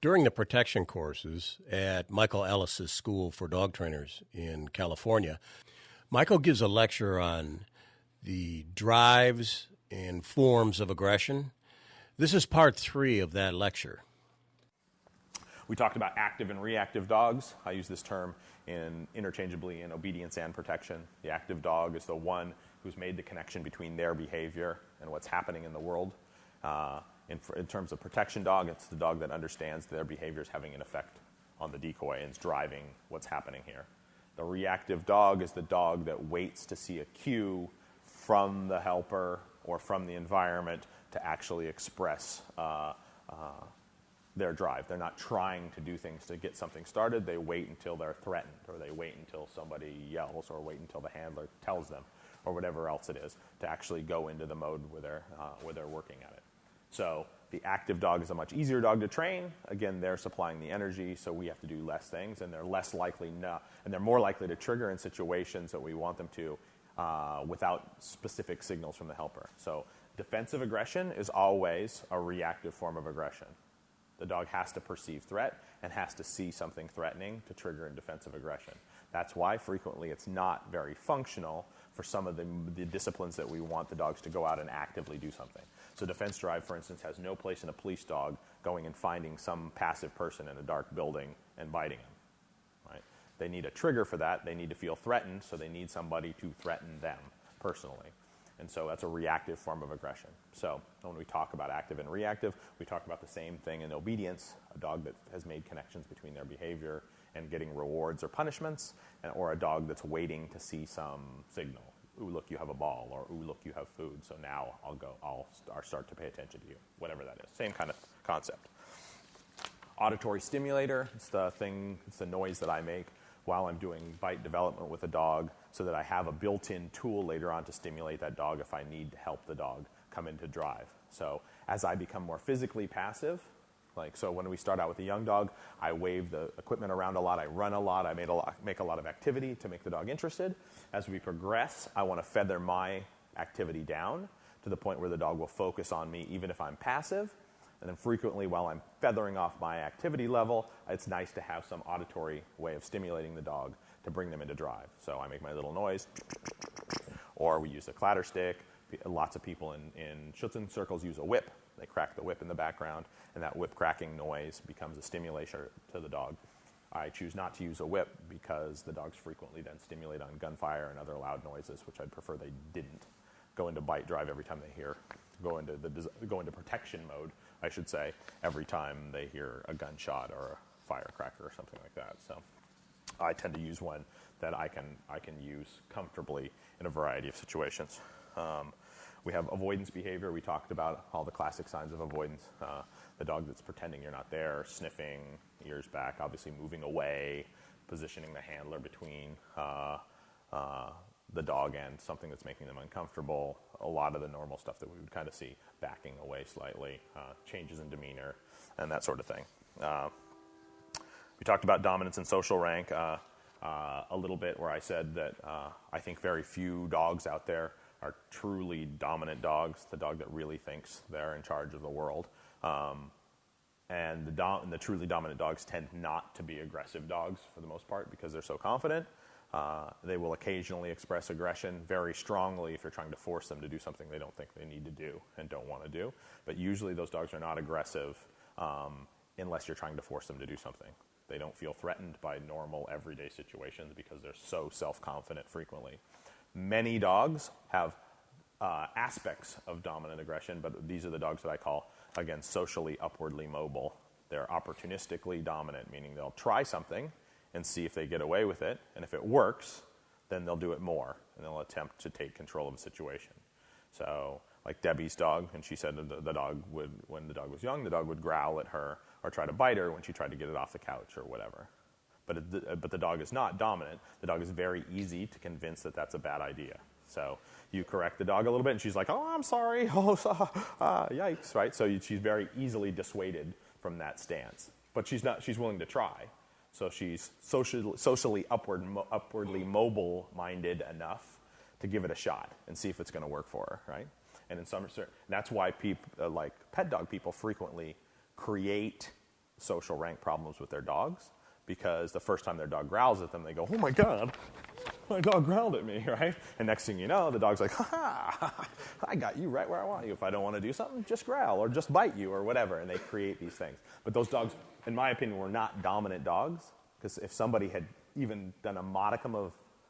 During the protection courses at Michael Ellis's School for Dog Trainers in California, Michael gives a lecture on the drives and forms of aggression. This is part 3 of that lecture. We talked about active and reactive dogs. I use this term interchangeably in obedience and protection. The active dog is the one who's made the connection between their behavior and what's happening in the world. In terms of protection dog, it's the dog that understands their behavior is having an effect on the decoy and is driving what's happening here. The reactive dog is the dog that waits to see a cue from the helper or from the environment to actually express their drive. They're not trying to do things to get something started. They wait until they're threatened, or they wait until somebody yells, or wait until the handler tells them, or whatever else it is, to actually go into the mode where they're working at it. So the active dog is a much easier dog to train. Again, they're supplying the energy, so we have to do less things, and they're less likely and they're more likely to trigger in situations that we want them to without specific signals from the helper. So defensive aggression is always a reactive form of aggression. The dog has to perceive threat and has to see something threatening to trigger in defensive aggression. That's why frequently it's not very functional for some of the disciplines that we want the dogs to go out and actively do something. So defense drive, for instance, has no place in a police dog going and finding some passive person in a dark building and biting him. Right? They need a trigger for that. They need to feel threatened, so they need somebody to threaten them personally. And so that's a reactive form of aggression. So when we talk about active and reactive, we talk about the same thing in obedience, a dog that has made connections between their behavior and getting rewards or punishments, or a dog that's waiting to see some signal. Ooh, look, you have a ball, or ooh, look, you have food, so now I'll start to pay attention to you, whatever that is. Same kind of concept. Auditory stimulator, it's the noise that I make while I'm doing bite development with a dog, so that I have a built-in tool later on to stimulate that dog if I need to help the dog come into drive. So as I become more physically passive, so when we start out with a young dog, I wave the equipment around a lot, I run a lot, I make a lot of activity to make the dog interested. As we progress, I want to feather my activity down to the point where the dog will focus on me even if I'm passive. And then frequently, while I'm feathering off my activity level, it's nice to have some auditory way of stimulating the dog to bring them into drive. So I make my little noise, or we use a clatter stick. Lots of people in Schutzen circles use a whip. They crack the whip in the background, and that whip cracking noise becomes a stimulation to the dog. I choose not to use a whip because the dogs frequently then stimulate on gunfire and other loud noises, which I'd prefer they didn't. Go into bite drive every time they hear, go into protection mode, I should say, every time they hear a gunshot or a firecracker or something like that. So I tend to use one that I can use comfortably in a variety of situations. We have avoidance behavior. We talked about all the classic signs of avoidance. The dog that's pretending you're not there, sniffing, ears back, obviously moving away, positioning the handler between the dog and something that's making them uncomfortable. A lot of the normal stuff that we would kind of see, backing away slightly, changes in demeanor, and that sort of thing. We talked about dominance and social rank a little bit, where I said that I think very few dogs out there are truly dominant dogs, the dog that really thinks they're in charge of the world. And the truly dominant dogs tend not to be aggressive dogs for the most part because they're so confident. They will occasionally express aggression very strongly if you're trying to force them to do something they don't think they need to do and don't want to do. But usually those dogs are not aggressive unless you're trying to force them to do something. They don't feel threatened by normal everyday situations because they're so self-confident frequently. Many dogs have aspects of dominant aggression, but these are the dogs that I call, again, socially upwardly mobile. They're opportunistically dominant, meaning they'll try something and see if they get away with it, and if it works, then they'll do it more, and they'll attempt to take control of the situation. So, like Debbie's dog, and she said the dog would, when the dog was young, the dog would growl at her or try to bite her when she tried to get it off the couch or whatever. But the dog is not dominant. The dog is very easy to convince that that's a bad idea. So you correct the dog a little bit, and she's like, "Oh, I'm sorry. Oh, yikes!" Right? So she's very easily dissuaded from that stance. But she's not. She's willing to try. So she's socially upwardly mobile-minded enough to give it a shot and see if it's going to work for her, right? And in some, that's why people like pet dog people frequently create social rank problems with their dogs because the first time their dog growls at them, they go, "Oh my God, my dog growled at me," right? And next thing you know, the dog's like, "Ha ha, I got you right where I want you. If I don't want to do something, just growl or just bite you or whatever." And they create these things. But those dogs, in my opinion, were not dominant dogs, because if somebody had even done a modicum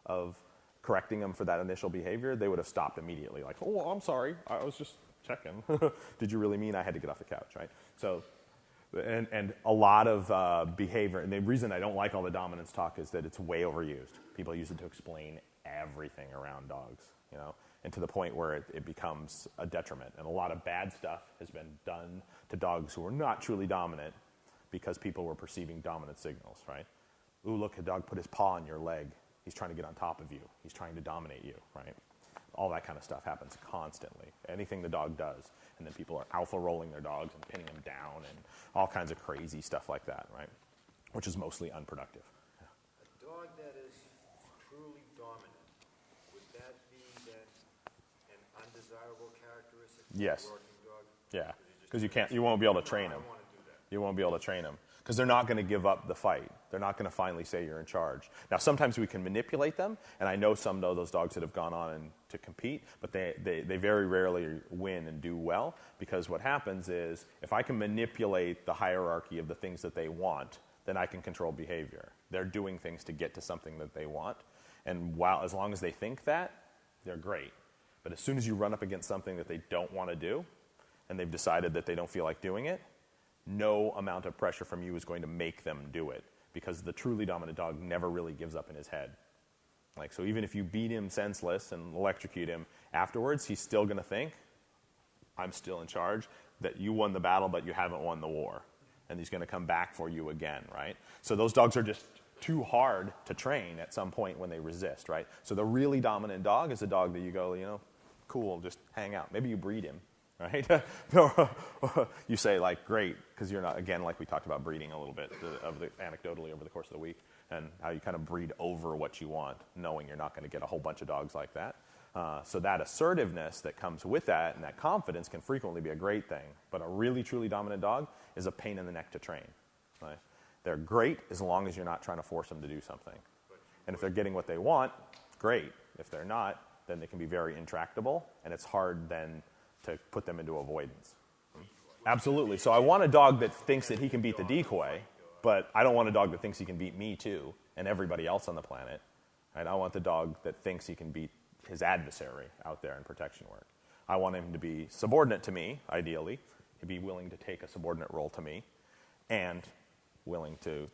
of correcting them for that initial behavior, they would have stopped immediately. Like, "Oh, I'm sorry, I was just checking. Did you really mean I had to get off the couch," right? So, and a lot of behavior, and the reason I don't like all the dominance talk is that it's way overused. People use it to explain everything around dogs, you know, and to the point where it becomes a detriment. And a lot of bad stuff has been done to dogs who are not truly dominant because people were perceiving dominant signals, right? "Ooh, look, a dog put his paw on your leg. He's trying to get on top of you. He's trying to dominate you," right? All that kind of stuff happens constantly. Anything the dog does. And then people are alpha rolling their dogs and pinning them down and all kinds of crazy stuff like that, right? Which is mostly unproductive. A dog that is truly dominant, would that be then an undesirable characteristic for Yes. a working dog? Yeah, because you won't be able to train them. I want to do that. You won't be able to train them because they're not going to give up the fight. They're not going to finally say you're in charge. Now, sometimes we can manipulate them, and I know some of those dogs that have gone on to compete, but they very rarely win and do well, because what happens is if I can manipulate the hierarchy of the things that they want, then I can control behavior. They're doing things to get to something that they want, and as long as they think that, they're great. But as soon as you run up against something that they don't want to do, and they've decided that they don't feel like doing it, no amount of pressure from you is going to make them do it, because the truly dominant dog never really gives up in his head. Like, so even if you beat him senseless and electrocute him afterwards, he's still going to think, "I'm still in charge," that you won the battle, but you haven't won the war. And he's going to come back for you again, right? So those dogs are just too hard to train at some point when they resist, right? So the really dominant dog is a dog that you go, you know, cool, just hang out. Maybe you breed him, right? You say, like, great, because you're not, again, like we talked about breeding a little bit anecdotally over the course of the week, and how you kind of breed over what you want, knowing you're not going to get a whole bunch of dogs like that. So that assertiveness that comes with that and that confidence can frequently be a great thing. But a really, truly dominant dog is a pain in the neck to train. Right? They're great as long as you're not trying to force them to do something. And if they're getting what they want, great. If they're not, then they can be very intractable, and it's hard then to put them into avoidance. Absolutely. So I want a dog that thinks that he can beat the decoy, but I don't want a dog that thinks he can beat me too and everybody else on the planet. Right? I want the dog that thinks he can beat his adversary out there in protection work. I want him to be subordinate to me, ideally. He'd be willing to take a subordinate role to me, and willing to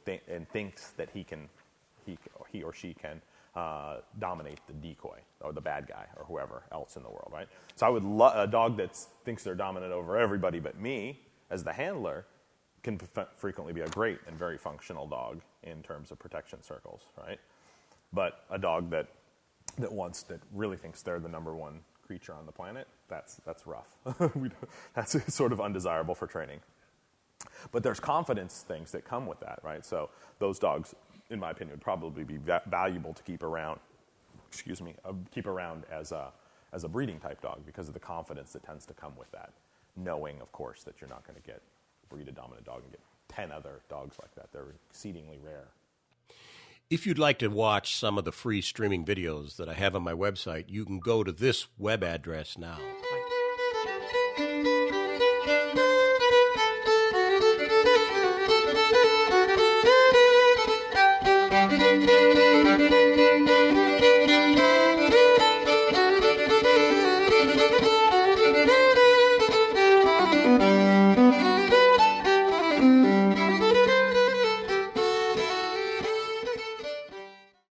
thinks that he or she can dominate the decoy or the bad guy or whoever else in the world, right? So I would a dog that thinks they're dominant over everybody but me as the handler can frequently be a great and very functional dog in terms of protection circles, right? But a dog that really thinks they're the number one creature on the planet, that's rough. That's sort of undesirable for training. But there's confidence things that come with that, right? So those dogs, in my opinion, would probably be valuable to keep around. Keep around as a breeding type dog because of the confidence that tends to come with that. Knowing, of course, that you're not going to breed a dominant dog and get 10 other dogs like that. They're exceedingly rare. If you'd like to watch some of the free streaming videos that I have on my website, you can go to this web address now.